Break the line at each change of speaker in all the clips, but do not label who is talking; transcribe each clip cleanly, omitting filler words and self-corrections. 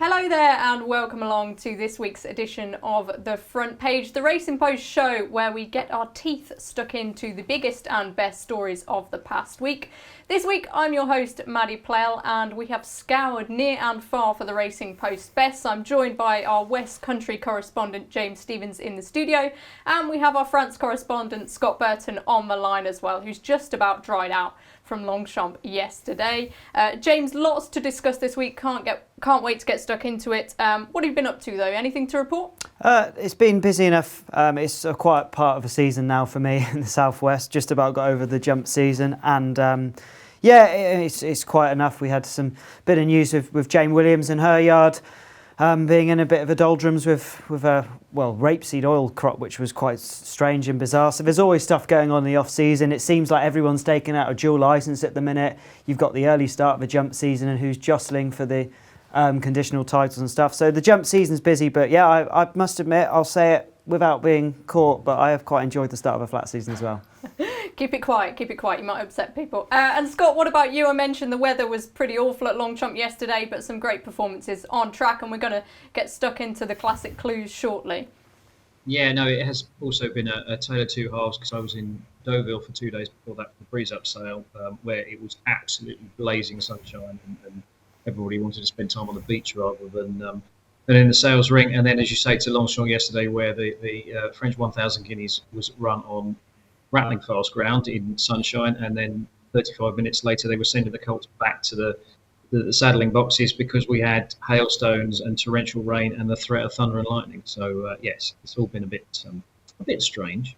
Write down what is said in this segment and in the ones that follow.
Hello there and welcome along to this week's edition of The Front Page, the Racing Post show where we get our teeth stuck into the biggest and best stories of the past week. This week I'm your host Maddy Playle and we have scoured near and far for the Racing Post best. I'm joined by our West Country correspondent James Stevens in the studio, and we have our France correspondent Scott Burton on the line as well, who's just about dried out from Longchamp yesterday. James, lots to discuss this week. Can't wait to get stuck into it. What have you been up to though? Anything to report?
It's been busy enough. It's a quiet part of the season now for me in the southwest. Just about got over the jump season, and it's quiet enough. We had some bit of news with Jane Williams and her yard being in a bit of a doldrums with a rapeseed oil crop, which was quite strange and bizarre. So there's always stuff going on in the off season. It seems like everyone's taking out a dual licence at the minute. You've got the early start of the jump season and who's jostling for the conditional titles and stuff. So the jump season's busy, but yeah, I must admit, I'll say it without being caught, but I have quite enjoyed the start of a flat season as well.
Keep it quiet, you might upset people. And Scott, what about you? I mentioned the weather was pretty awful at Longchamp yesterday, but some great performances on track, and we're going to get stuck into the classic clues shortly.
Yeah, no, it has also been a tale of two halves, because I was in Deauville for 2 days before that, the Breeze Up sale, where it was absolutely blazing sunshine and everybody wanted to spend time on the beach rather than in the sales ring. And then, as you say, to Longchamp yesterday, where the French 1000 Guineas was run on rattling fast ground in sunshine, and then 35 minutes later they were sending the colts back to the saddling boxes because we had hailstones and torrential rain and the threat of thunder and lightning. So yes, it's all been a bit strange.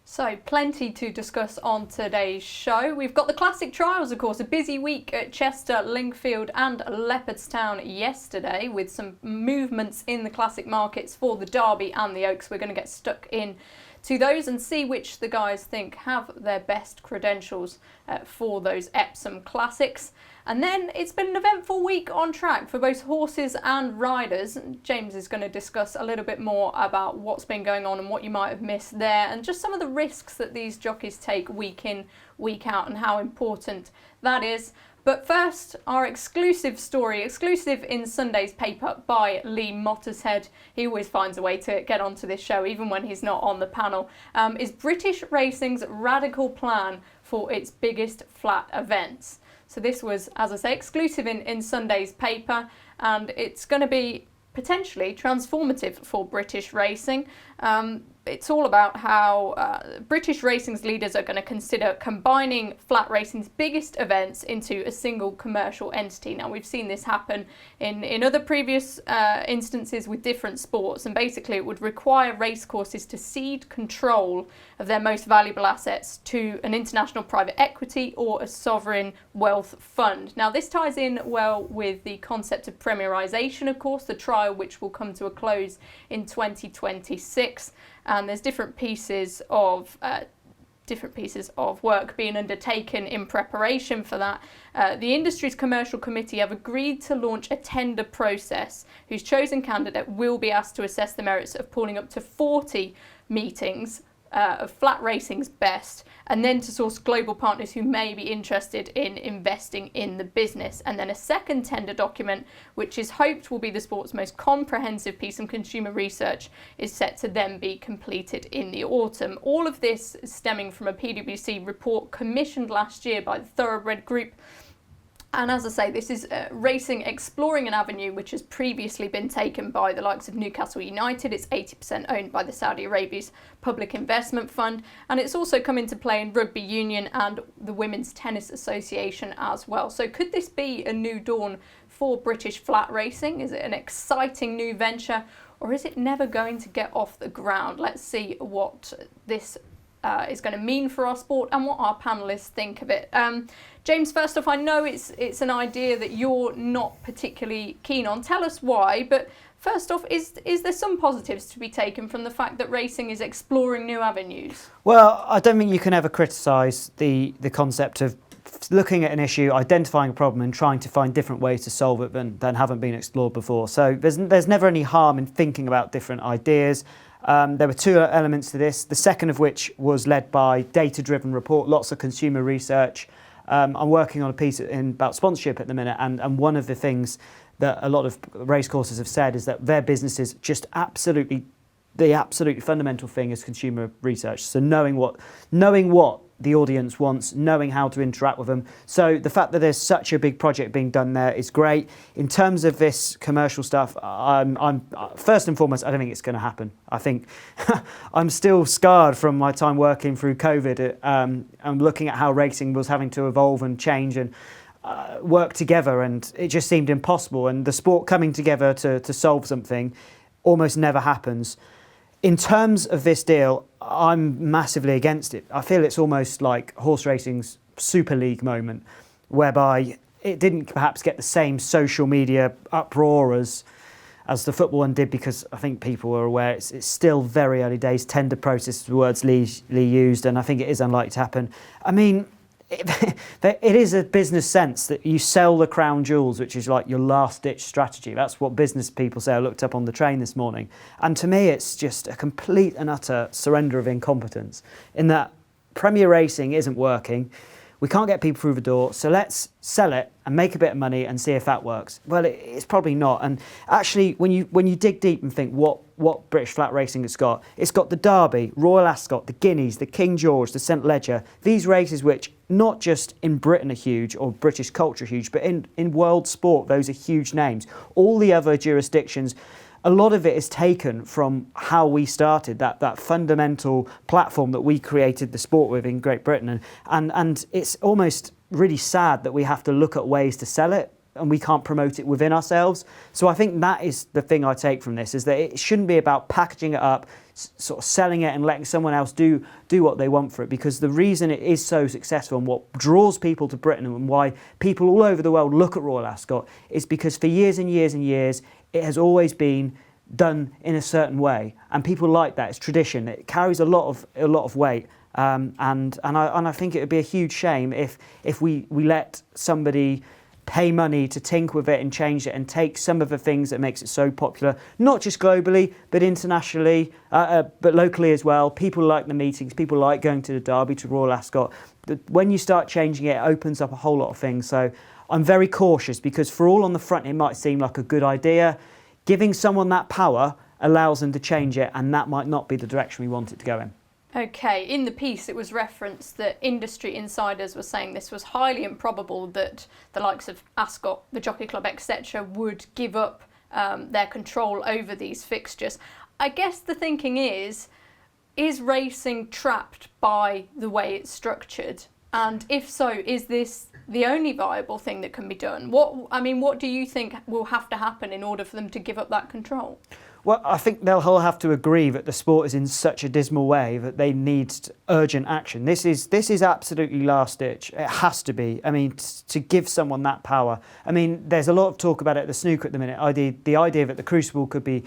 So plenty to discuss on today's show. We've got the classic trials, of course, a busy week at Chester, Lingfield and Leopardstown yesterday, with some movements in the classic markets for the Derby and the Oaks. We're going to get stuck in to those and see which the guys think have their best credentials for those Epsom Classics. And then it's been an eventful week on track for both horses and riders. James is going to discuss a little bit more about what's been going on and what you might have missed there, and just some of the risks that these jockeys take week in, week out, and how important that is. But first, our exclusive story, exclusive in Sunday's paper by Lee Mottershead. He always finds a way to get onto this show, even when he's not on the panel, is British Racing's radical plan for its biggest flat events. So this was, as I say, exclusive in Sunday's paper, and it's going to be potentially transformative for British racing. It's all about how British racing's leaders are going to consider combining flat racing's biggest events into a single commercial entity. Now, we've seen this happen in other previous instances with different sports, and basically it would require racecourses to cede control of their most valuable assets to an international private equity or a sovereign wealth fund. Now, this ties in well with the concept of premierisation, of course, the trial which will come to a close in 2026. And there's different pieces of work being undertaken in preparation for that. The industry's commercial committee have agreed to launch a tender process whose chosen candidate will be asked to assess the merits of pulling up to 40 meetings of flat racing's best, and then to source global partners who may be interested in investing in the business. And then a second tender document, which is hoped will be the sport's most comprehensive piece of consumer research, is set to then be completed in the autumn. All of this is stemming from a PwC report commissioned last year by the Thoroughbred Group. And as I say, this is racing exploring an avenue which has previously been taken by the likes of Newcastle United. It's 80% owned by the Saudi Arabia's Public Investment Fund. And it's also come into play in rugby union and the Women's Tennis Association as well. So could this be a new dawn for British flat racing? Is it an exciting new venture, or is it never going to get off the ground? Let's see what this is going to mean for our sport and what our panellists think of it. James, first off, I know it's an idea that you're not particularly keen on. Tell us why, but first off, is there some positives to be taken from the fact that racing is exploring new avenues?
Well, I don't think you can ever criticise the concept of looking at an issue, identifying a problem and trying to find different ways to solve it than haven't been explored before. So there's never any harm in thinking about different ideas. There were two elements to this, the second of which was led by data-driven report, lots of consumer research. I'm working on a piece about sponsorship at the minute, and one of the things that a lot of racecourses have said is that their businesses just the absolutely fundamental thing is consumer research. So knowing what the audience wants, knowing how to interact with them. So the fact that there's such a big project being done there is great. In terms of this commercial stuff, I'm first and foremost, I don't think it's going to happen. I think I'm still scarred from my time working through COVID. I'm looking at how racing was having to evolve and change and work together, and it just seemed impossible. And the sport coming together to solve something almost never happens. In terms of this deal, I'm massively against it. I feel it's almost like horse racing's Super League moment, whereby it didn't perhaps get the same social media uproar as the football one did, because I think people are aware it's still very early days. Tender process, the words Lee used, and I think it is unlikely to happen. I mean, it is a business sense that you sell the crown jewels, which is like your last ditch strategy. That's what business people say. I looked up on the train this morning, and to me it's just a complete and utter surrender of incompetence in that Premier Racing isn't working. We can't get people through the door, so let's sell it and make a bit of money and see if that works. Well, it's probably not. And actually, when you dig deep and think what British flat racing it's got the Derby, Royal Ascot, the Guineas, the King George, the St Leger. These races which not just in Britain are huge or British culture are huge, but in world sport, those are huge names. All the other jurisdictions, a lot of it is taken from how we started, that fundamental platform that we created the sport with in Great Britain. And it's almost really sad that we have to look at ways to sell it and we can't promote it within ourselves. So I think that is the thing I take from this, is that it shouldn't be about packaging it up, sort of selling it and letting someone else do what they want for it, because the reason it is so successful and what draws people to Britain and why people all over the world look at Royal Ascot is because for years and years and years it has always been done in a certain way, and people like that. It's tradition. It carries a lot of weight, and I think it would be a huge shame if we let somebody pay money to tinker with it and change it and take some of the things that makes it so popular, not just globally but internationally, but locally as well. People like the meetings, people like going to the Derby, to Royal Ascot. When you start changing it, it opens up a whole lot of things. So I'm very cautious, because for all on the front it might seem like a good idea. Giving someone that power allows them to change it, and that might not be the direction we want it to go in.
Okay, in the piece it was referenced that industry insiders were saying this was highly improbable that the likes of Ascot, the Jockey Club, etc. would give up their control over these fixtures. I guess the thinking is racing trapped by the way it's structured? And if so, is this the only viable thing that can be done? What do you think will have to happen in order for them to give up that control?
Well, I think they'll all have to agree that the sport is in such a dismal way that they need urgent action. This is absolutely last ditch. It has to be. I mean, to give someone that power. I mean, there's a lot of talk about it at the snooker at the minute. The idea that the Crucible could be,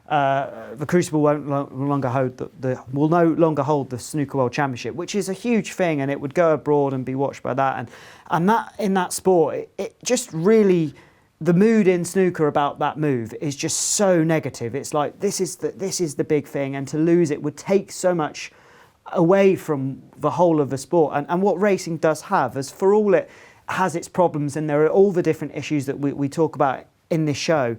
the Crucible will no longer hold the Snooker World Championship, which is a huge thing, and it would go abroad and be watched by that. And that in that sport, it just really. The mood in snooker about that move is just so negative. It's like this is the big thing, and to lose it would take so much away from the whole of the sport. And what racing does have, as for all it has its problems, and there are all the different issues that we talk about in this show,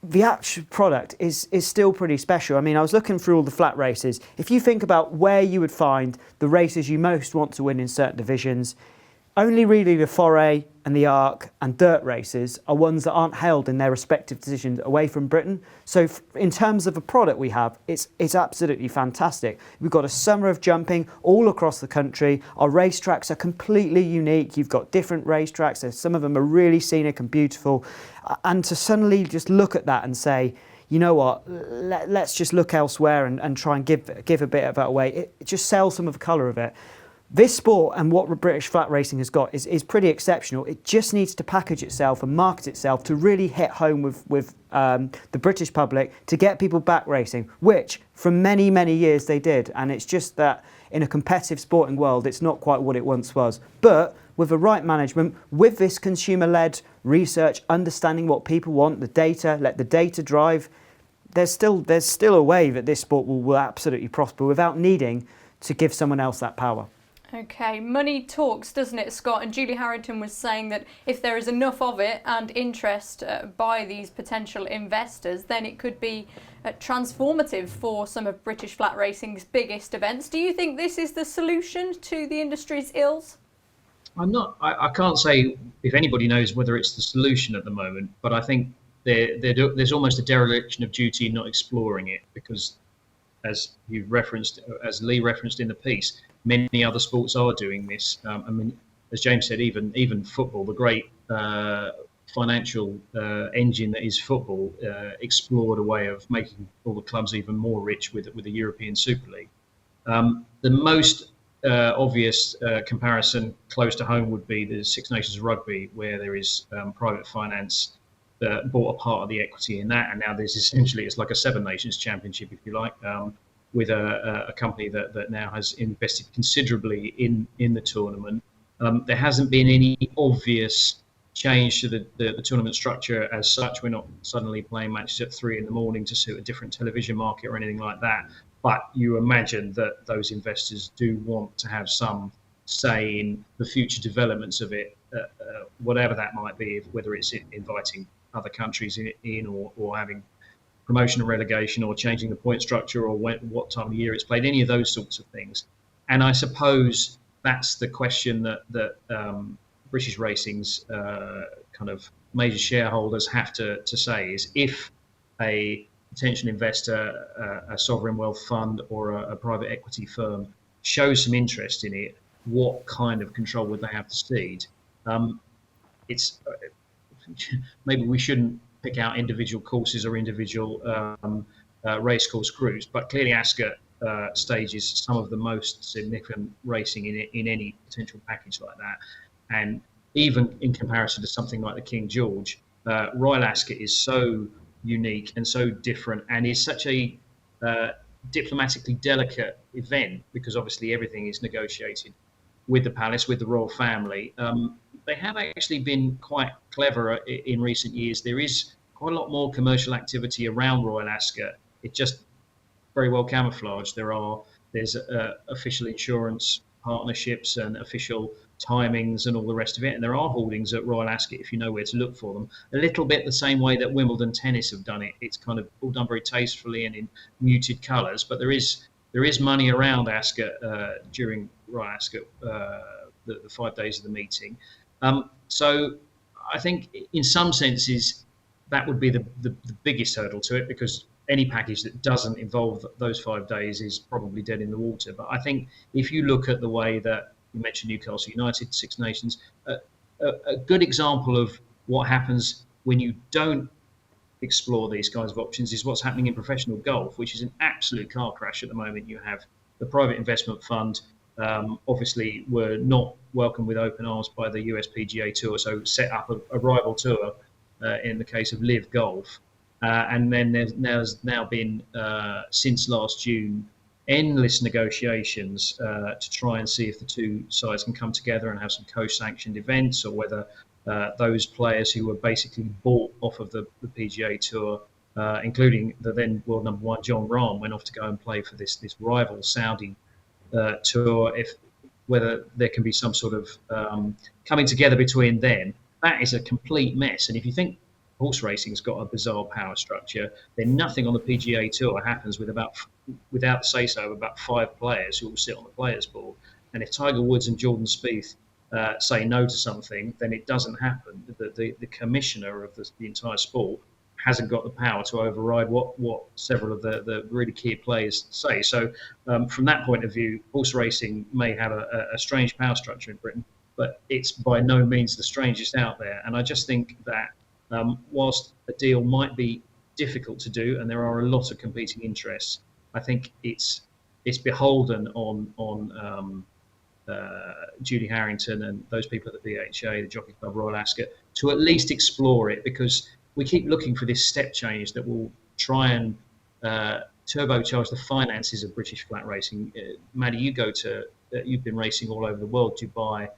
the actual product is still pretty special. I mean, I was looking through all the flat races. If you think about where you would find the races you most want to win in certain divisions, only really the Foray and the Arc and dirt races are ones that aren't held in their respective divisions away from Britain. So in terms of the product we have, it's absolutely fantastic. We've got a summer of jumping all across the country. Our racetracks are completely unique. You've got different racetracks. Some of them are really scenic and beautiful. And to suddenly just look at that and say, you know what, let's just look elsewhere and try and give a bit of that away. It just sells some of the colour of it. This sport and what British flat racing has got is pretty exceptional. It just needs to package itself and market itself to really hit home with the British public, to get people back racing, which for many, many years they did. And it's just that in a competitive sporting world, it's not quite what it once was. But with the right management, with this consumer-led research, understanding what people want, the data, let the data drive, there's still a way that this sport will absolutely prosper without needing to give someone else that power.
Okay, money talks, doesn't it, Scott? And Julie Harrington was saying that if there is enough of it and interest by these potential investors, then it could be transformative for some of British flat racing's biggest events. Do you think this is the solution to the industry's ills?
I can't say if anybody knows whether it's the solution at the moment, but I think there's almost a dereliction of duty in not exploring it, because as Lee referenced in the piece, many other sports are doing this. I mean, as James said, even football, the great financial engine that is football, explored a way of making all the clubs even more rich with the European Super League. The most obvious comparison close to home would be the Six Nations Rugby, where there is private finance that bought a part of the equity in that, and now there's essentially, it's like a Seven Nations Championship, if you like, with a company that now has invested considerably in the tournament. There hasn't been any obvious change to the tournament structure as such. We're not suddenly playing matches at 3 a.m. to suit a different television market or anything like that. But you imagine that those investors do want to have some say in the future developments of it, whatever that might be, whether it's inviting other countries in or having promotion and relegation, or changing the point structure, or what time of year it's played, any of those sorts of things. And I suppose that's the question that British Racing's kind of major shareholders have to say, is if a potential investor, a sovereign wealth fund or a private equity firm shows some interest in it, what kind of control would they have to cede? It's maybe we shouldn't pick out individual courses or individual racecourse groups, but clearly Ascot stages some of the most significant racing in any potential package like that. And even in comparison to something like the King George, Royal Ascot is so unique and so different, and is such a diplomatically delicate event, because obviously everything is negotiated with the palace, with the royal family. They have actually been quite clever in recent years. There is quite a lot more commercial activity around Royal Ascot. It's just very well camouflaged. There's official insurance partnerships and official timings and all the rest of it. And there are holdings at Royal Ascot if you know where to look for them. A little bit the same way that Wimbledon tennis have done it. It's kind of all done very tastefully and in muted colours. But there is money around Ascot during Royal Ascot, the 5 days of the meeting. So I think in some senses that would be the biggest hurdle to it, because any package that doesn't involve those 5 days is probably dead in the water. But I think if you look at the way that you mentioned Newcastle United, Six Nations, a good example of what happens when you don't explore these kinds of options is what's happening in professional golf, which is an absolute car crash at the moment. You have the private investment fund, obviously were not welcomed with open arms by the US PGA Tour, so set up a rival tour in the case of Live Golf. And then there's now been, since last June, endless negotiations to try and see if the two sides can come together and have some co-sanctioned events, or whether those players who were basically bought off of the PGA Tour, including the then world number one John Rahm, went off to go and play for this rival Saudi tour, whether there can be some sort of coming together between them. That is a complete mess. And if you think horse racing's got a bizarre power structure, then nothing on the PGA Tour happens without say-so of about 5 players who will sit on the players' board. And if Tiger Woods and Jordan Spieth say no to something, then it doesn't happen. The commissioner of the entire sport hasn't got the power to override what several of the really key players say. So from that point of view, horse racing may have a strange power structure in Britain, but it's by no means the strangest out there. And I just think that whilst a deal might be difficult to do, and there are a lot of competing interests, I think it's beholden on Judy Harrington and those people at the BHA, the Jockey Club, Royal Ascot, to at least explore it, because we keep looking for this step change that will try and turbocharge the finances of British flat racing. Maddy, you've been racing all over the world, Dubai,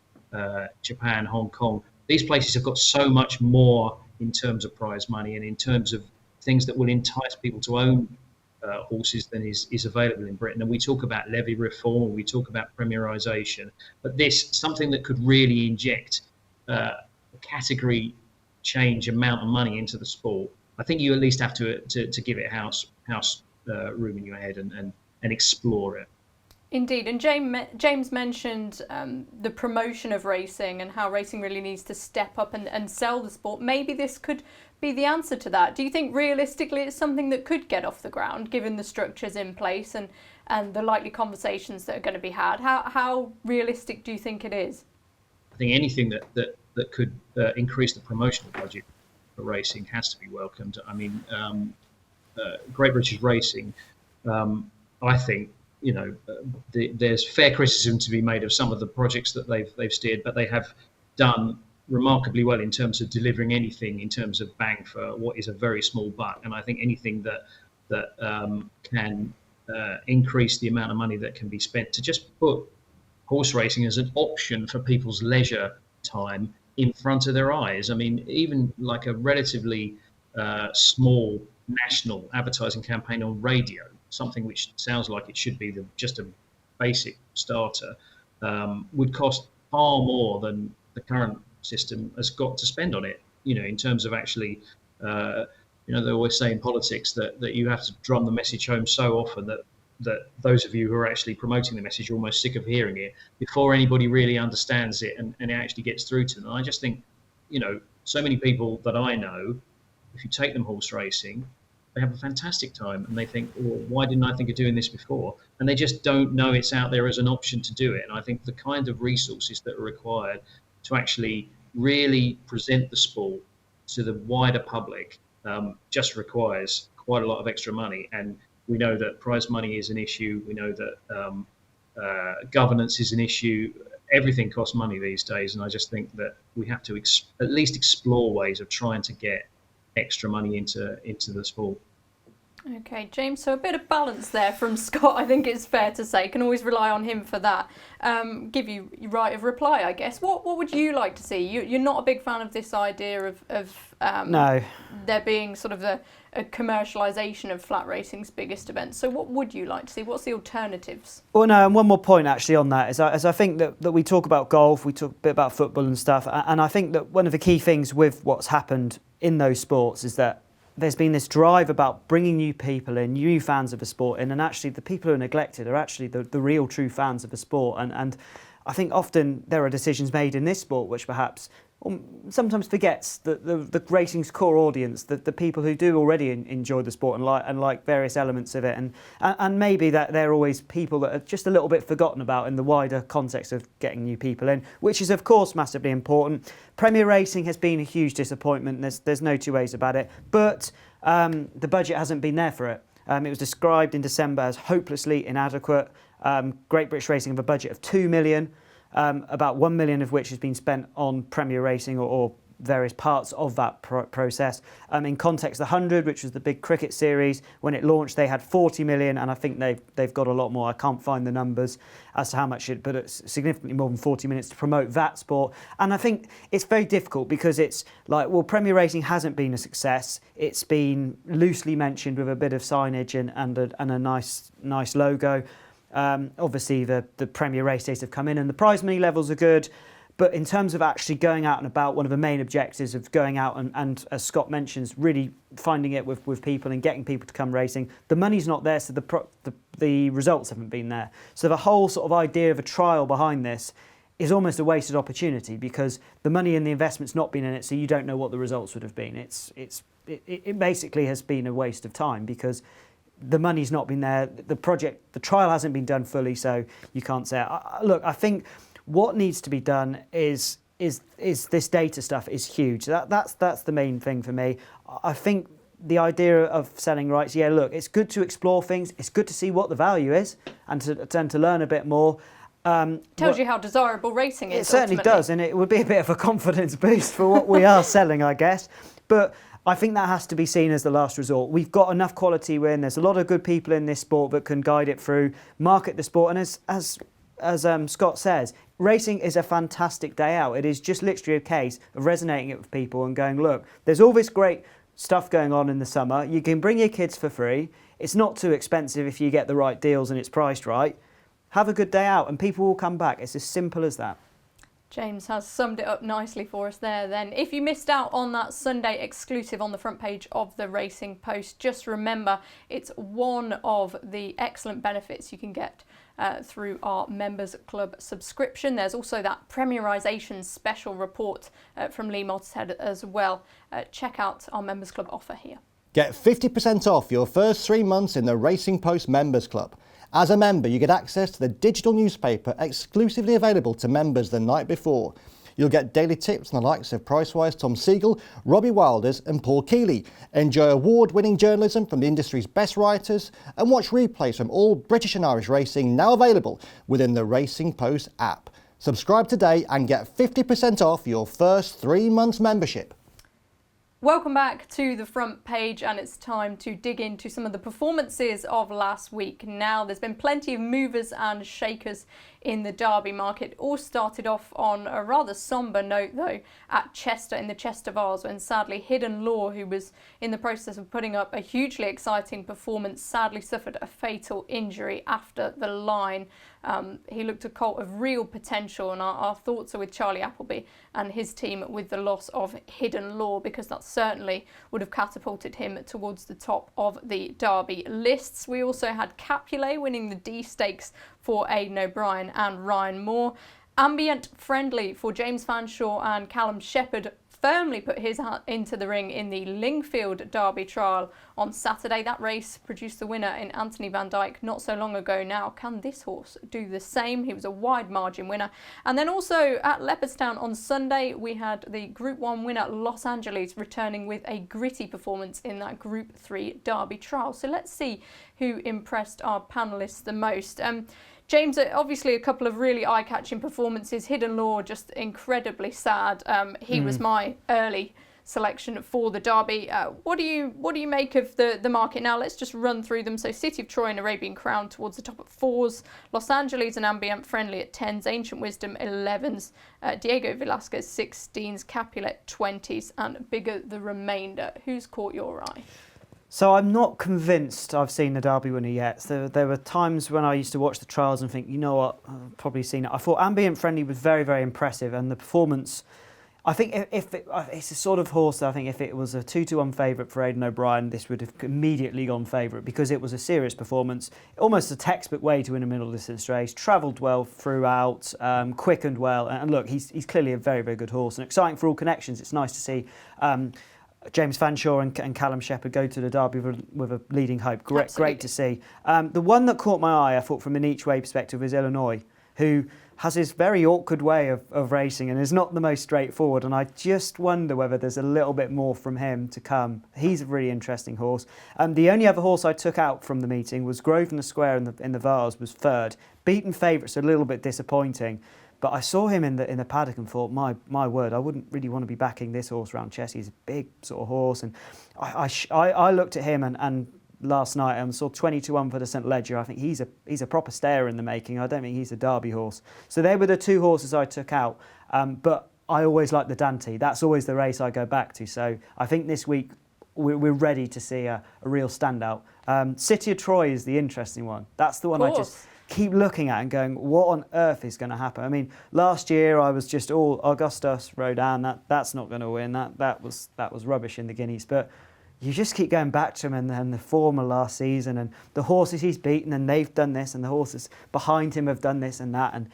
Japan, Hong Kong. These places have got so much more in terms of prize money and in terms of things that will entice people to own horses than is available in Britain. And we talk about levy reform, we talk about premierisation, but something that could really inject a category change amount of money into the sport. I think you at least have to give it house room in your head and explore it.
Indeed, and James mentioned the promotion of racing and how racing really needs to step up and sell the sport. Maybe this could be the answer to that. Do you think realistically it's something that could get off the ground, given the structures in place and the likely conversations that are going to be had? How realistic do you think it is?
I think anything that could increase the promotional budget for racing has to be welcomed. I mean, Great British Racing, I think, there's fair criticism to be made of some of the projects that they've steered, but they have done remarkably well in terms of delivering anything in terms of bang for what is a very small buck. And I think anything that can increase the amount of money that can be spent to just put horse racing as an option for people's leisure time in front of their eyes. I mean, even like a relatively small national advertising campaign on radio, something which sounds like it should be just a basic starter, would cost far more than the current system has got to spend on it. In terms of actually, they always say in politics that you have to drum the message home so often that those of you who are actually promoting the message are almost sick of hearing it before anybody really understands it and it actually gets through to them. And I just think, so many people that I know, if you take them horse racing, they have a fantastic time and they think, well, why didn't I think of doing this before? And they just don't know it's out there as an option to do it. And I think the kind of resources that are required to actually really present the sport to the wider public just requires quite a lot of extra money. And we know that prize money is an issue. We know that governance is an issue. Everything costs money these days. And I just think that we have to at least explore ways of trying to get extra money into the sport.
Okay, James, so a bit of balance there from Scott, I think it's fair to say. Can always rely on him for that. Give you right of reply, I guess. What would you like to see? You're not a big fan of this idea of
no,
there being sort of a commercialisation of flat racing's biggest events. So what would you like to see? What's the alternatives?
Well, no, and one more point actually on that is I think that we talk about golf, we talk a bit about football and stuff, and I think that one of the key things with what's happened in those sports is that there's been this drive about bringing new people in, new fans of the sport in, and actually the people who are neglected are actually the real true fans of the sport. And I think often there are decisions made in this sport which perhaps sometimes forgets the racing's core audience, the people who do already enjoy the sport and like various elements of it, and maybe that they're always people that are just a little bit forgotten about in the wider context of getting new people in, which is of course massively important. Premier Racing has been a huge disappointment. There's no two ways about it, but the budget hasn't been there for it. It was described in December as hopelessly inadequate. Great British Racing have a budget of £2 million. About 1 million of which has been spent on Premier Racing or various parts of that process. In context, the 100, which was the big cricket series, when it launched, they had 40 million, and I think they've got a lot more. I can't find the numbers as to how much but it's significantly more than 40 minutes to promote that sport. And I think it's very difficult because it's like, well, Premier Racing hasn't been a success. It's been loosely mentioned with a bit of signage and a nice logo. Obviously, the Premier race days have come in and the prize money levels are good. But in terms of actually going out and about, one of the main objectives of going out and as Scott mentions, really finding it with people and getting people to come racing, the money's not there, so the results haven't been there. So the whole sort of idea of a trial behind this is almost a wasted opportunity because the money and the investment's not been in it, so you don't know what the results would have been. It basically has been a waste of time because the money's not been there, the trial hasn't been done fully, so you can't say it. Look, I think what needs to be done is this data stuff is huge. That's the main thing for me. I think the idea of selling rights, yeah, look, it's good to explore things, it's good to see what the value is and to learn a bit more.
Tells you how desirable racing is.
It certainly does, and it would be a bit of a confidence boost for what we are selling, I guess. But I think that has to be seen as the last resort. We've got enough quality win. There's a lot of good people in this sport that can guide it through, market the sport. And as Scott says, racing is a fantastic day out. It is just literally a case of resonating it with people and going, look, there's all this great stuff going on in the summer. You can bring your kids for free. It's not too expensive if you get the right deals and it's priced right. Have a good day out and people will come back. It's as simple as that.
James has summed it up nicely for us there then. If you missed out on that Sunday exclusive on the front page of the Racing Post, just remember it's one of the excellent benefits you can get through our Members Club subscription. There's also that Premierisation special report from Lee Mottershead as well. Check out our Members Club offer here.
Get 50% off your first 3 months in the Racing Post Members Club. As a member, you get access to the digital newspaper exclusively available to members the night before. You'll get daily tips on the likes of Pricewise Tom Siegel, Robbie Wilders and Paul Keeley. Enjoy award-winning journalism from the industry's best writers and watch replays from all British and Irish racing now available within the Racing Post app. Subscribe today and get 50% off your first 3 months membership.
Welcome back to the front page, and it's time to dig into some of the performances of last week. Now, there's been plenty of movers and shakers in the Derby market. All started off on a rather sombre note though at Chester in the Chester Vase, when sadly Hidden Law, who was in the process of putting up a hugely exciting performance, sadly suffered a fatal injury after the line. He looked a colt of real potential, and our thoughts are with Charlie Appleby and his team with the loss of Hidden Law, because that certainly would have catapulted him towards the top of the Derby lists. We also had Capulet winning the D Stakes for Aidan O'Brien and Ryan Moore. Ambient Friendly for James Fanshawe and Callum Shepherd firmly put his hat into the ring in the Lingfield Derby trial on Saturday. That race produced the winner in Anthony Van Dyke not so long ago now. Can this horse do the same? He was a wide margin winner. And then also at Leopardstown on Sunday, we had the Group 1 winner Los Angeles returning with a gritty performance in that Group 3 Derby trial. So let's see who impressed our panellists the most. James, obviously a couple of really eye-catching performances. Hidden Law, just incredibly sad. He was my early selection for the Derby. What do you make of the market now? Let's just run through them. So City of Troy and Arabian Crown towards the top at 4s. Los Angeles and Ambient Friendly at 10s. Ancient Wisdom 11s. Diego Velasquez 16s. Capulet 20s. And Bigger the remainder. Who's caught your eye?
So I'm not convinced I've seen the Derby winner yet. There were times when I used to watch the trials and think, you know what, I've probably seen it. I thought Ambient Friendly was very, very impressive, and the performance, I think it's a sort of horse that I think if it was a 2-1 favourite for Aidan O'Brien, this would have immediately gone favourite, because it was a serious performance, almost a textbook way to win a middle distance race, travelled well throughout, quickened well, and look, he's clearly a very, very good horse, and exciting for all connections. It's nice to see James Fanshawe and Callum Shepherd go to the Derby with a leading hope. Great to see. The one that caught my eye, I thought, from an each-way perspective, is Illinois, who has this very awkward way of racing and is not the most straightforward. And I just wonder whether there's a little bit more from him to come. He's a really interesting horse. The only other horse I took out from the meeting was Grosvenor Square in the Vase, was third. Beaten favourite, so a little bit disappointing. But I saw him in the paddock and thought, my word, I wouldn't really want to be backing this horse around Chelsea. He's a big sort of horse, and I looked at him and last night and saw 20-1 for the St Ledger. I think he's a proper stayer in the making. I don't think he's a Derby horse. So they were the two horses I took out. But I always like the Dante. That's always the race I go back to. So I think this week we're ready to see a real standout. City of Troy is the interesting one. That's the one I just keep looking at and going, what on earth is going to happen? I mean, last year I was just all Augustus Rodin, that's not going to win. That was rubbish in the Guineas. But you just keep going back to him and the form of last season and the horses he's beaten, and they've done this, and the horses behind him have done this and that. And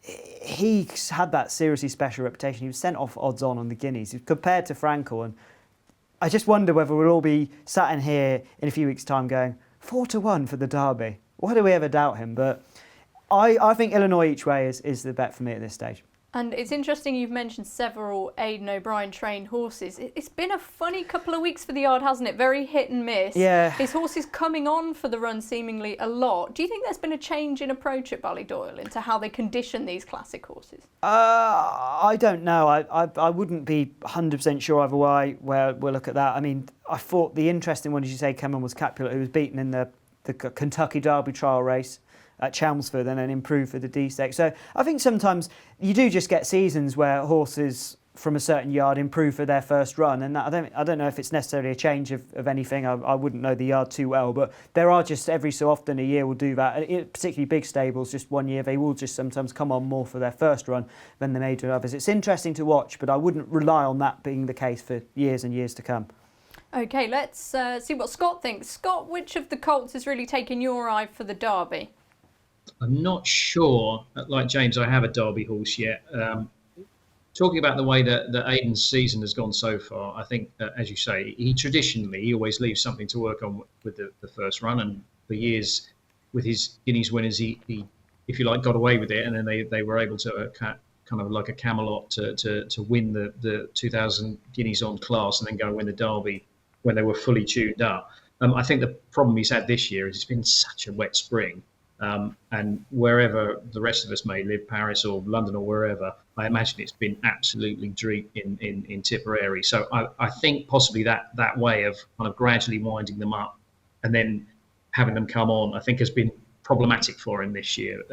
he's had that seriously special reputation. He was sent off odds on the Guineas compared to Frankel. And I just wonder whether we'll all be sat in here in a few weeks' time going 4-1 for the Derby. Why do we ever doubt him? But I think Illinois each way is the bet for me at this stage.
And it's interesting you've mentioned several Aidan O'Brien trained horses. It's been a funny couple of weeks for the yard, hasn't it? Very hit and miss.
Yeah.
His horse is coming on for the run seemingly a lot. Do you think there's been a change in approach at Ballydoyle into how they condition these classic horses?
I don't know. I wouldn't be 100% sure either way where we'll look at that. I mean, I thought the interesting one, as you say, Cameron, was Capulet, who was beaten in the Kentucky Derby trial race at Chelmsford and then improved for the D Stakes. So I think sometimes you do just get seasons where horses from a certain yard improve for their first run, and I don't know if it's necessarily a change of anything. I wouldn't know the yard too well, but there are just every so often a year will do that. Particularly big stables, just one year they will just sometimes come on more for their first run than they may do others. It's interesting to watch, but I wouldn't rely on that being the case for years and years to come.
Okay, let's see what Scott thinks. Scott, which of the colts has really taken your eye for the Derby?
I'm not sure, like James, I have a Derby horse yet. Talking about the way that Aidan's season has gone so far, I think, as you say, he always leaves something to work on with the first run. And for years, with his Guineas winners, he if you like, got away with it. And then they were able to kind of like a Camelot to win the 2000 Guineas on class and then go and win the Derby when they were fully tuned up. I think the problem he's had this year is it's been such a wet spring. And wherever the rest of us may live, Paris or London or wherever, I imagine it's been absolutely dreary in Tipperary. So I think possibly that way of kind of gradually winding them up and then having them come on, I think has been problematic for him this year.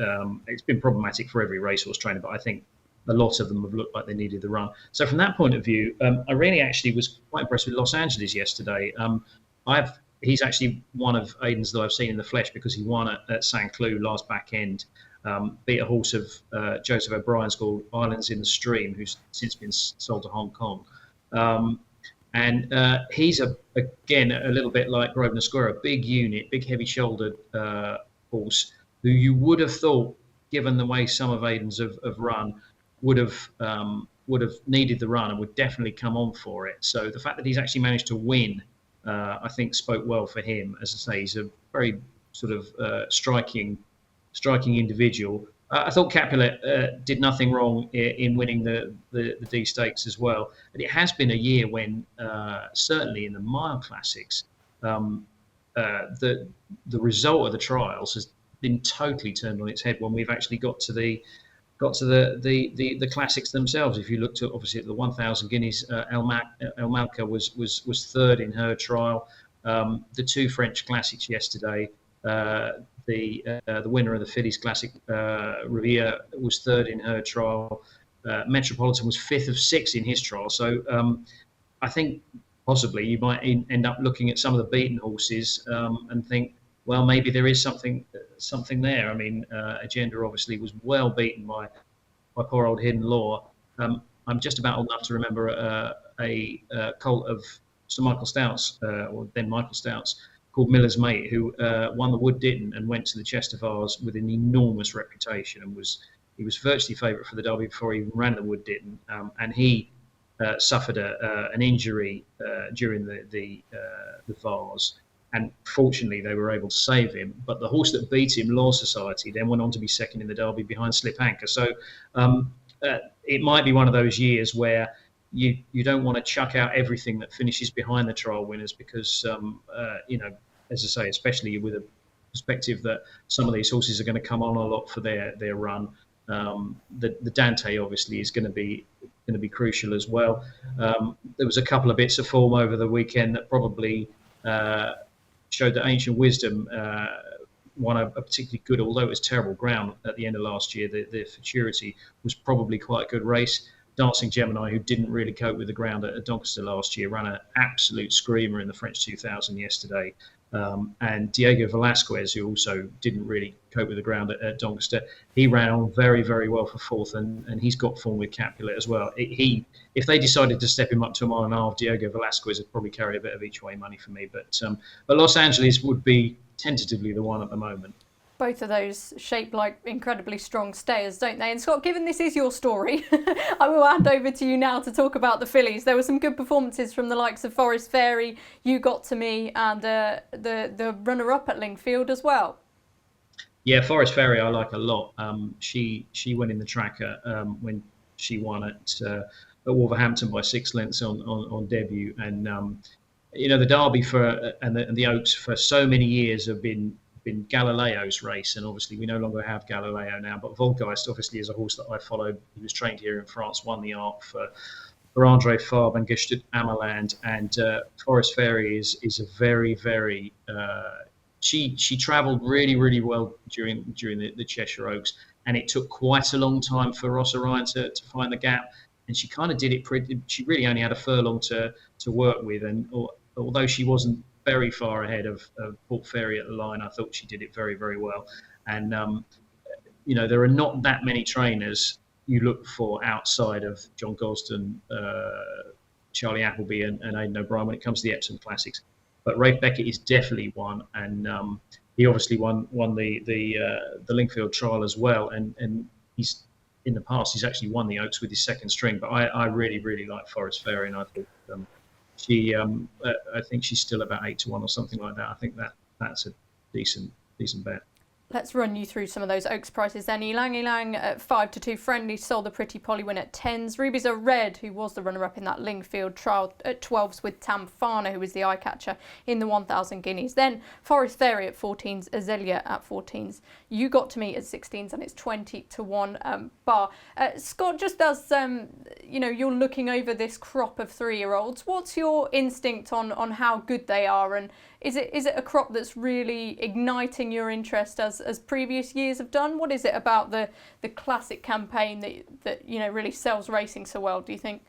It's been problematic for every racehorse trainer, but I think a lot of them have looked like they needed the run. So from that point of view, I really actually was quite impressed with Los Angeles yesterday. He's actually one of Aidan's that I've seen in the flesh because he won at St. Cloud last back end. Beat a horse of Joseph O'Brien's called Islands in the Stream, who's since been sold to Hong Kong. And he's, again, a little bit like Grosvenor Square, a big unit, big heavy-shouldered horse who you would have thought, given the way some of Aidan's have run, would have needed the run and would definitely come on for it. So the fact that he's actually managed to win, I think spoke well for him. As I say, he's a very sort of striking individual. I thought Capulet did nothing wrong in winning the D Stakes as well. But it has been a year when, certainly in the mile classics, the result of the trials has been totally turned on its head when we've actually got to the classics themselves. If you looked at obviously at the 1,000 Guineas, El Malka was third in her trial. The two French classics yesterday, the winner of the Fillies Classic, Riviere, was third in her trial. Metropolitan was fifth of six in his trial. So I think possibly you might end up looking at some of the beaten horses and think, well, maybe there is something there. I mean, Agenda obviously was well beaten by poor old Hidden Law. I'm just about old enough to remember a colt of Sir Michael Stout's, or then Michael Stout's, called Miller's Mate, who won the Wood Ditton and went to the Chester Vase with an enormous reputation, and he was virtually favourite for the Derby before he even ran the Wood Ditton, and he suffered an injury during the Vase. And fortunately, they were able to save him. But the horse that beat him, Law Society, then went on to be second in the Derby behind Slip Anchor. So it might be one of those years where you don't want to chuck out everything that finishes behind the trial winners because, as I say, especially with a perspective that some of these horses are going to come on a lot for their run. The Dante obviously is going to be crucial as well. There was a couple of bits of form over the weekend that probably showed that Ancient Wisdom won a particularly good, although it was terrible ground at the end of last year. The Futurity was probably quite a good race. Dancing Gemini, who didn't really cope with the ground at Doncaster last year, ran an absolute screamer in the French 2000 yesterday. And Diego Velasquez, who also didn't really cope with the ground at Doncaster, he ran on very, very well for fourth, and he's got form with Capulet as well. If they decided to step him up to a mile and a half, Diego Velasquez would probably carry a bit of each way money for me. But Los Angeles would be tentatively the one at the moment.
Both of those shape like incredibly strong stayers, don't they? And Scott, given this is your story, I will hand over to you now to talk about the fillies. There were some good performances from the likes of Forest Fairy, You Got To Me, and the runner-up at Lingfield as well.
Yeah, Forest Fairy I like a lot. She went in the tracker when she won at Wolverhampton by 6 lengths on debut. And the Derby and the Oaks for so many years have been Galileo's race, and obviously we no longer have Galileo now, but Volgeist obviously is a horse that I followed. He was trained here in France, won the Arc for André Fabre and Gestert Amaland, and Forest Fairy is a very, very she travelled really, really well during the Cheshire Oaks, and it took quite a long time for Ross Orion to find the gap. and she kind of did it pretty. She really only had a furlong to work with, and although she wasn't very far ahead of Port Fairy at the line, I thought she did it very, very well. And there are not that many trainers you look for outside of John Gosden, Charlie Appleby, and Aidan O'Brien when it comes to the Epsom Classics. But Rafe Beckett is definitely one, and he obviously won the Lingfield trial as well. And he's in the past he's actually won the Oaks with his second string. But I really, really like Forest Fairy, and I think I think she's still about 8-1 or something like that. I think that's a decent bet.
Let's run you through some of those Oaks prices then. Elang at 5-2. Friendly sold the Pretty Polly win at 10s. Rubies are Red, who was the runner-up in that Lingfield trial, at 12s with Tamfana, who was the eye-catcher in the 1,000 guineas. Then Forest Fairy at 14s. Azalea at 14s. You got to me at 16s, and it's 20-1 bar. Scott, just as you're looking over this crop of 3-year-olds, what's your instinct on how good they are, and is it a crop that's really igniting your interest as previous years have done? What is it about the classic campaign that really sells racing so well, do you think?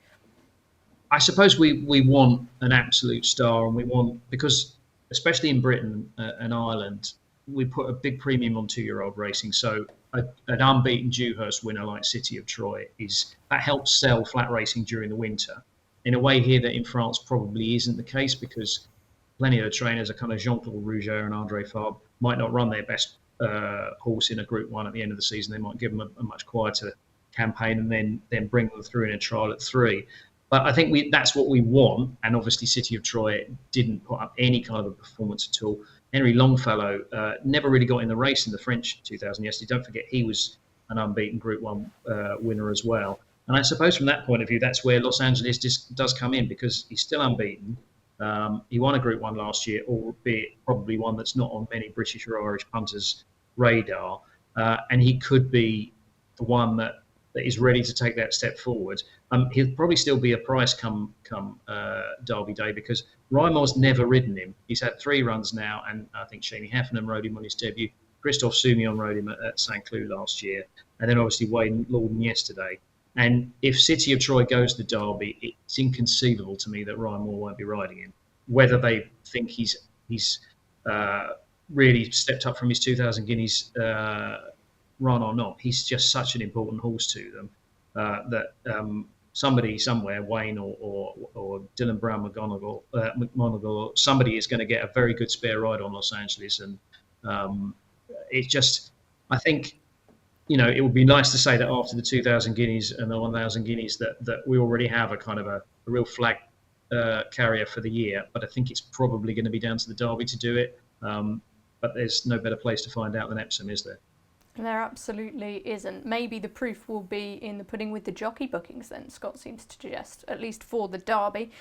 I suppose we want an absolute star, and we want, because especially in Britain and Ireland, we put a big premium on 2-year-old racing. So an unbeaten Dewhurst winner like City of Troy that helps sell flat racing during the winter in a way here that in France probably isn't the case, because plenty of the trainers are kind of Jean-Claude Rouget and André Fabre might not run their best horse in a Group 1 at the end of the season. They might give them a much quieter campaign and then bring them through in a trial at 3. But I think that's what we want. And obviously City of Troy didn't put up any kind of a performance at all. Henry Longfellow never really got in the race in the French 2000 yesterday. Don't forget he was an unbeaten Group 1 winner as well. And I suppose from that point of view, that's where Los Angeles does come in, because he's still unbeaten. He won a Group 1 last year, albeit probably one that's not on many British or Irish punters' radar. And he could be the one that is ready to take that step forward. He'll probably still be a price come Derby Day, because Rymore's never ridden him. He's had 3 runs now, and I think Shaney Heffernan rode him on his debut. Christophe Soumillon rode him at St. Cloud last year, and then obviously Wayne Lorden yesterday. And if City of Troy goes to Derby, it's inconceivable to me that Ryan Moore won't be riding him. Whether they think he's really stepped up from his 2,000 guineas run or not, he's just such an important horse to them that somebody somewhere, Wayne or Dylan Brown McMonagle, somebody is going to get a very good spare ride on Los Angeles. And it's just, I think, it would be nice to say that after the 2,000 guineas and the 1,000 guineas that we already have a kind of a real flag carrier for the year. But I think it's probably going to be down to the Derby to do it. But there's no better place to find out than Epsom, is there?
There absolutely isn't. Maybe the proof will be in the pudding with the jockey bookings then, Scott seems to suggest, at least for the Derby.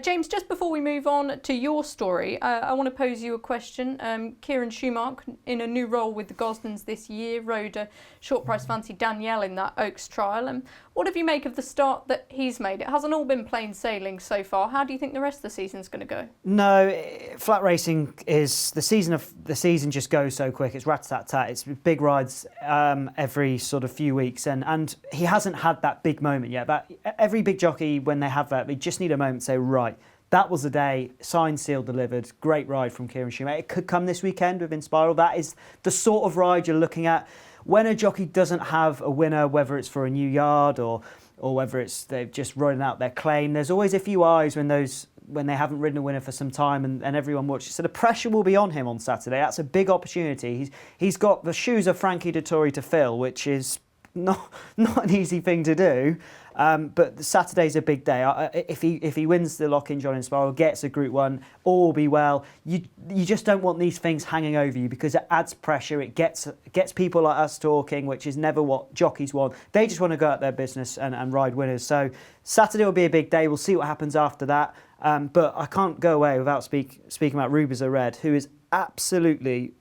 James, just before we move on to your story, I want to pose you a question. Kieran Schumacher, in a new role with the Gosdens this year, rode a short price fancy Danielle in that Oaks trial. What have you make of the start that he's made? It hasn't all been plain sailing so far. How do you think the rest of the season's going to go?
No, flat racing is the season just goes so quick. It's rat-tat-tat. It's big rides every sort of few weeks, and he hasn't had that big moment yet. But every big jockey, when they have that, they just need a moment to say, right, that was the day, signed, sealed, delivered. Great ride from Kieran Schumacher. It could come this weekend with Inspiral. That is the sort of ride you're looking at. When a jockey doesn't have a winner, whether it's for a new yard or whether it's they've just running out their claim, there's always a few eyes when they haven't ridden a winner for some time and everyone watches. So the pressure will be on him on Saturday. That's a big opportunity. He's got the shoes of Frankie Dettori to fill, which is not an easy thing to do. But Saturday's a big day. If he wins the lock-in John Inspiral, gets a Group 1, all will be well. You just don't want these things hanging over you, because it adds pressure. It gets people like us talking, which is never what jockeys want. They just want to go at their business and ride winners. So Saturday will be a big day. We'll see what happens after that. But I can't go away without speaking about Rubies Are Red, who is absolutely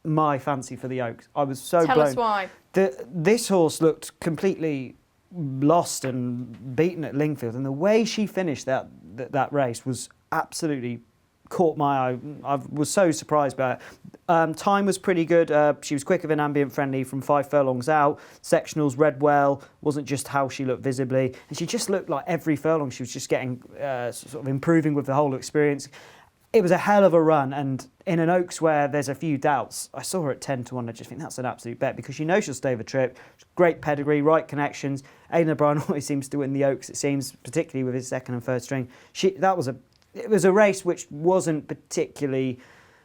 my fancy for the Oaks. I was so blown.
Tell us why.
This horse looked completely lost and beaten at Lingfield, and the way she finished that race was absolutely caught my eye. I was so surprised by it. Time was pretty good. She was quicker than Ambient Friendly from 5 furlongs out. Sectionals read well. Wasn't just how she looked visibly, and she just looked like every furlong she was just getting sort of improving with the whole experience. It was a hell of a run, and in an Oaks where there's a few doubts, I saw her at 10-1. I just think that's an absolute bet because you know she'll stay the trip. Great pedigree, right connections. Aidan O'Brien always seems to win the Oaks, it seems, particularly with his second and third string. It was a race which wasn't particularly.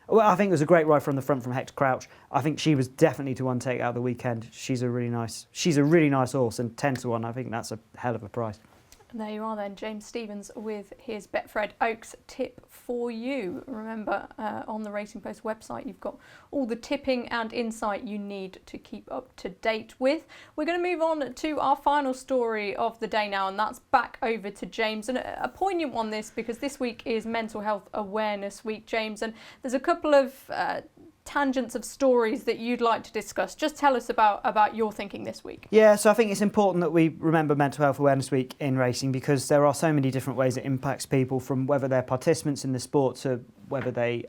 Well, I think it was a great ride from the front from Hector Crouch. I think she was definitely to one take out of the weekend. She's a really nice horse, and 10-1. I think that's a hell of a price.
And there you are then, James Stephens with his Betfred Oaks tip for you. Remember, on the Racing Post website, you've got all the tipping and insight you need to keep up to date with. We're going to move on to our final story of the day now, and that's back over to James. And a poignant one this, because this week is Mental Health Awareness Week, James, and there's a couple of tangents of stories that you'd like to discuss. Just tell us about your thinking this week.
Yeah, so I think it's important that we remember Mental Health Awareness Week in racing because there are so many different ways it impacts people, from whether they're participants in the sport to whether they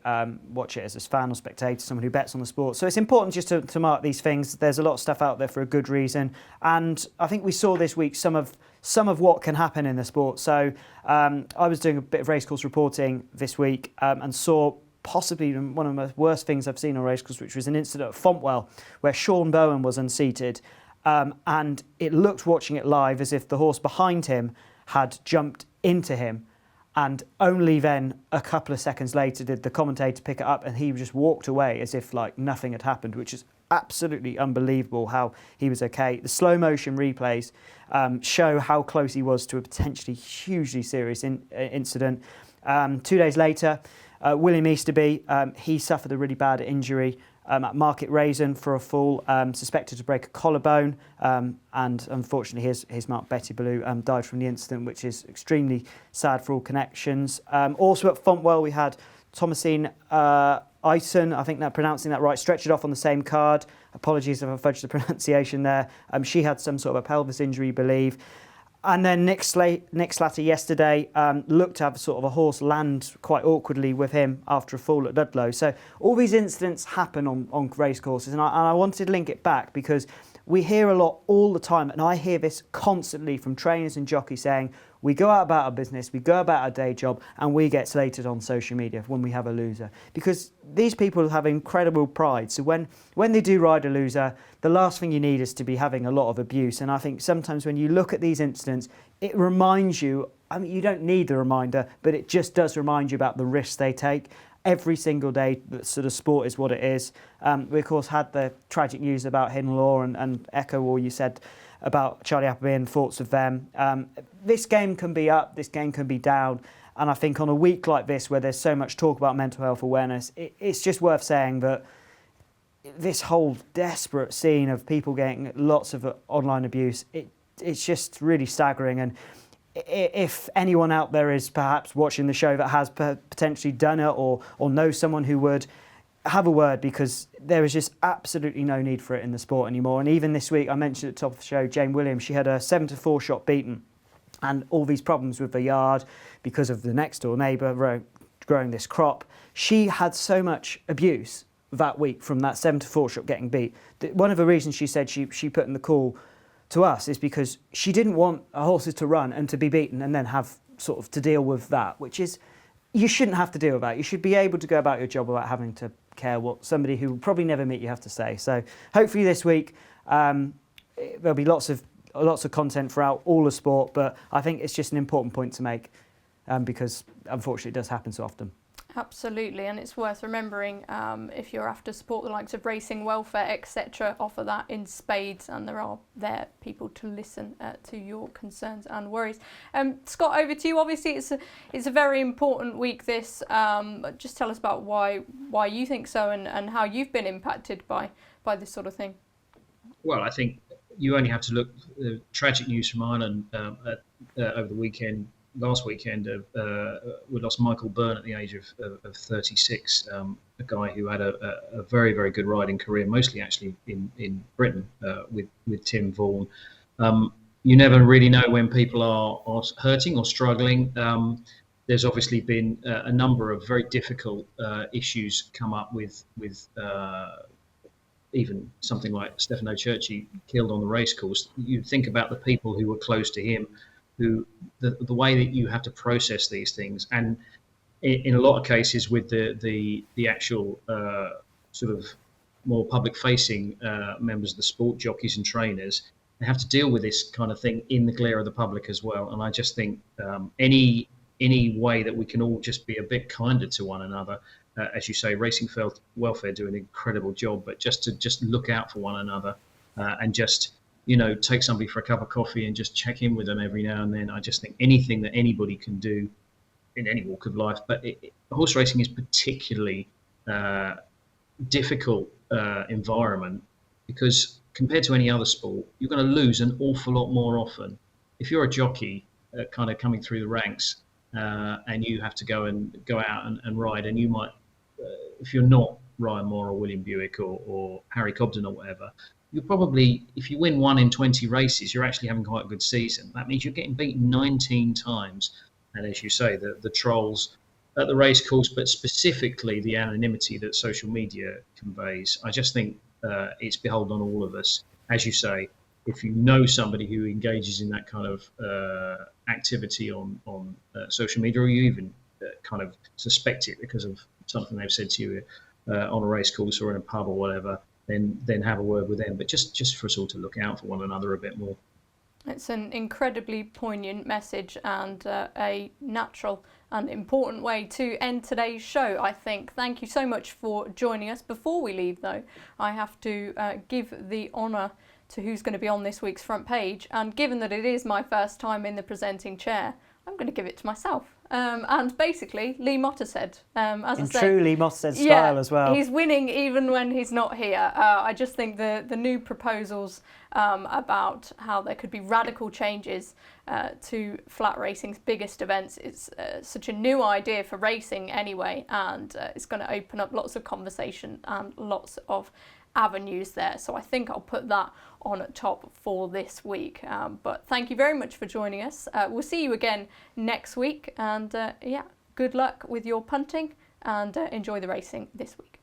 watch it as a fan or spectator, someone who bets on the sport. So it's important just to mark these things. There's a lot of stuff out there for a good reason, and I think we saw this week some of what can happen in the sport. So I was doing a bit of racecourse reporting this week and saw possibly one of the worst things I've seen on racecourse, which was an incident at Fontwell where Sean Bowen was unseated, and it looked, watching it live, as if the horse behind him had jumped into him, and only then a couple of seconds later did the commentator pick it up, and he just walked away as if like nothing had happened, which is absolutely unbelievable how he was okay. The slow motion replays show how close he was to a potentially hugely serious incident. 2 days later, William Easterby, he suffered a really bad injury at Market Raisin for a fall, suspected to break a collarbone, and unfortunately his Mark Betty Ballou died from the incident, which is extremely sad for all connections. Also at Fontwell we had Thomasine Ison, I think that pronouncing that right, stretched it off on the same card. Apologies if I fudged the pronunciation there. She had some sort of a pelvis injury, I believe. And then Nick Slatter yesterday looked to have sort of a horse land quite awkwardly with him after a fall at Ludlow. So all these incidents happen on racecourses, and I wanted to link it back because we hear a lot all the time, and I hear this constantly from trainers and jockeys saying, we go out about our business, we go about our day job, and we get slated on social media when we have a loser. Because these people have incredible pride. So when they do ride a loser, the last thing you need is to be having a lot of abuse. And I think sometimes when you look at these incidents, it reminds you, I mean, you don't need the reminder, but it just does remind you about the risks they take. Every single day, the sort of sport is what it is. We, of course, had the tragic news about Hidden Law and echo all you said about Charlie Appleby and thoughts of them. This game can be up, this game can be down. And I think on a week like this, where there's so much talk about mental health awareness, it's just worth saying that this whole desperate scene of people getting lots of online abuse, it's just really staggering. And if anyone out there is perhaps watching the show that has potentially done it or knows someone who would, have a word, because there is just absolutely no need for it in the sport anymore. And even this week, I mentioned at the top of the show, Jane Williams, she had a 7-4 shot beaten, and all these problems with the yard because of the next door neighbour growing this crop. She had so much abuse that week from that 7-4 shot getting beat. One of the reasons she said she put in the call to us is because she didn't want her horses to run and to be beaten and then have sort of to deal with that, which is, you shouldn't have to deal with that. You should be able to go about your job without having to care what somebody who will probably never meet you have to say. So hopefully this week there'll be lots of content throughout all the sport, but I think it's just an important point to make because unfortunately it does happen so often.
Absolutely, and it's worth remembering if you're after support the likes of Racing Welfare, etc., offer that in spades, and there are people to listen to your concerns and worries. Scott, over to you. Obviously, it's a very important week. This, just tell us about why you think so, and how you've been impacted by this sort of thing. Well,
I think you only have to look at the tragic news from Ireland over the weekend. Last weekend, we lost Michael Byrne at the age of 36, a guy who had a very, very good riding career, mostly actually in Britain with Tim Vaughan. You never really know when people are hurting or struggling. there's obviously been a number of very difficult issues come up with even something like Stefano Cerci killed on the racecourse. You think about the people who were close to him, who the way that you have to process these things, and in a lot of cases with the actual sort of more public-facing members of the sport, jockeys and trainers, they have to deal with this kind of thing in the glare of the public as well. And I just think any way that we can all just be a bit kinder to one another, as you say, Racing Welfare do an incredible job, but just look out for one another and just, take somebody for a cup of coffee and just check in with them every now and then. I just think anything that anybody can do in any walk of life, but horse racing is particularly difficult environment, because compared to any other sport, you're going to lose an awful lot more often. If you're a jockey kind of coming through the ranks and you have to go out and ride, and you might, if you're not Ryan Moore or William Buick or Harry Cobden or whatever, you probably, if you win 1 in 20 races, you're actually having quite a good season. That means you're getting beaten 19 times. And as you say, the trolls at the racecourse, but specifically the anonymity that social media conveys, I just think it's beholden on all of us. As you say, if you know somebody who engages in that kind of activity on social media, or you even kind of suspect it because of something they've said to you on a racecourse or in a pub or whatever, then have a word with them. But just for us all to look out for one another a bit more.
It's an incredibly poignant message and a natural and important way to end today's show, I think. Thank you so much for joining us. Before we leave, though, I have to give the honour to who's going to be on this week's front page. And given that it is my first time in the presenting chair, I'm going to give it to myself. And basically, Lee Mottershead. As I say,
true Lee Mottershead style as well.
He's winning even when he's not here. I just think the new proposals about how there could be radical changes to flat racing's biggest events is such a new idea for racing anyway, and it's going to open up lots of conversation and lots of avenues there. So I think I'll put that on top for this week. But thank you very much for joining us. We'll see you again next week, and good luck with your punting, and enjoy the racing this week.